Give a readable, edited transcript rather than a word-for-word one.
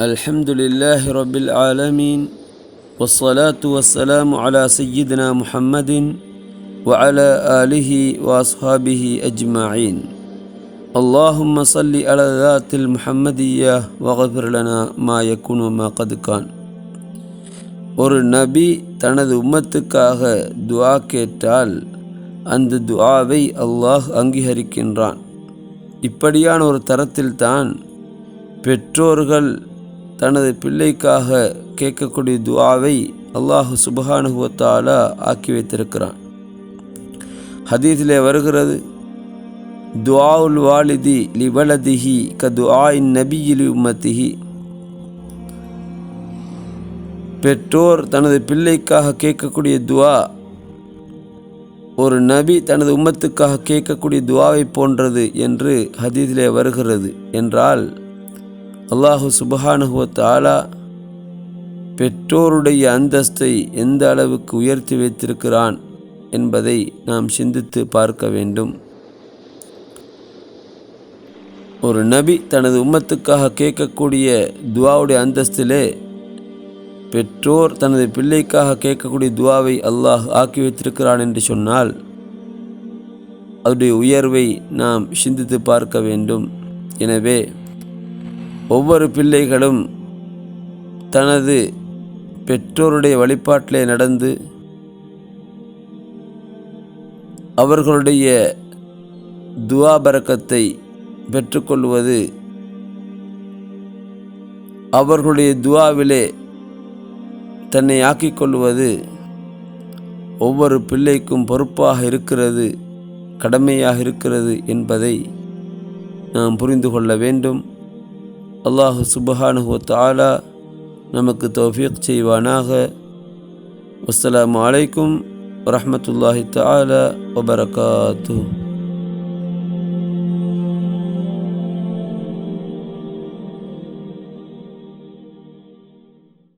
الحمد لله رب العالمين والصلاة والسلام على سيدنا محمد وعلى آله وأصحابه أجمعين اللهم صل على ذات المحمدية وغفر لنا ما يكون وما قد كان. ஒரு நபி தனது உம்மத்துக்காக துஆ கேட்டால் அந்த துஆவை அல்லாஹ் அங்கீகரிக்கின்றான். இப்படியான ஒரு தரத்தில்தான் பெற்றோர்கள் தனது பிள்ளைக்காக கேட்கக்கூடிய துஆவை அல்லாஹ் சுப்ஹானஹு வ தஆலா ஆக்கி வைத்திருக்கிறான். ஹதீஸிலே வருகிறது, துஆஉல் வாலிதி லிவலதிஹி கதுஆஇன் நபிய்யி லி உம்மத்திஹி. பெற்றோர் தனது பிள்ளைக்காக கேட்கக்கூடிய துஆ ஒரு நபி தனது உம்மத்துக்காக கேட்கக்கூடிய துஆவை போன்றது என்று ஹதீஸிலே வருகிறது. என்றால் அல்லாஹு சுப்ஹானஹு வ தஆலா பெற்றோருடைய அந்தஸ்தை எந்த அளவுக்கு உயர்த்தி வைத்திருக்கிறான் என்பதை நாம் சிந்தித்து பார்க்க வேண்டும். ஒரு நபி தனது உம்மத்துக்காக கேட்கக்கூடிய துஆவுடைய அந்தஸ்திலே பெற்றோர் தனது பிள்ளைக்காக கேட்கக்கூடிய துஆவை அல்லாஹ் ஆக்கி வைத்திருக்கிறான் என்று சொன்னால் அதனுடைய உயர்வை நாம் சிந்தித்து பார்க்க வேண்டும். எனவே ஒவ்வொரு பிள்ளைகளும் தனது பெற்றோருடைய வழிபாட்டிலே நடந்து அவர்களுடைய துஆ பரக்கத்தை பெற்றுக்கொள்வது, அவர்களுடைய துஆவிலே தன்னை ஆக்கிக்கொள்வது ஒவ்வொரு பிள்ளைக்கும் பொறுப்பாக இருக்கிறது, கடமையாக இருக்கிறது என்பதை நாம் புரிந்து கொள்ள வேண்டும். அல்லாஹு சுப்ஹானஹு வ தஆலா நமக்கு தௌஃபீக் செய்வானாக. வஸ்ஸலாமு அலைக்கும் வரஹ்மத்துல்லாஹி தஆலா வ பரகாத்துஹு.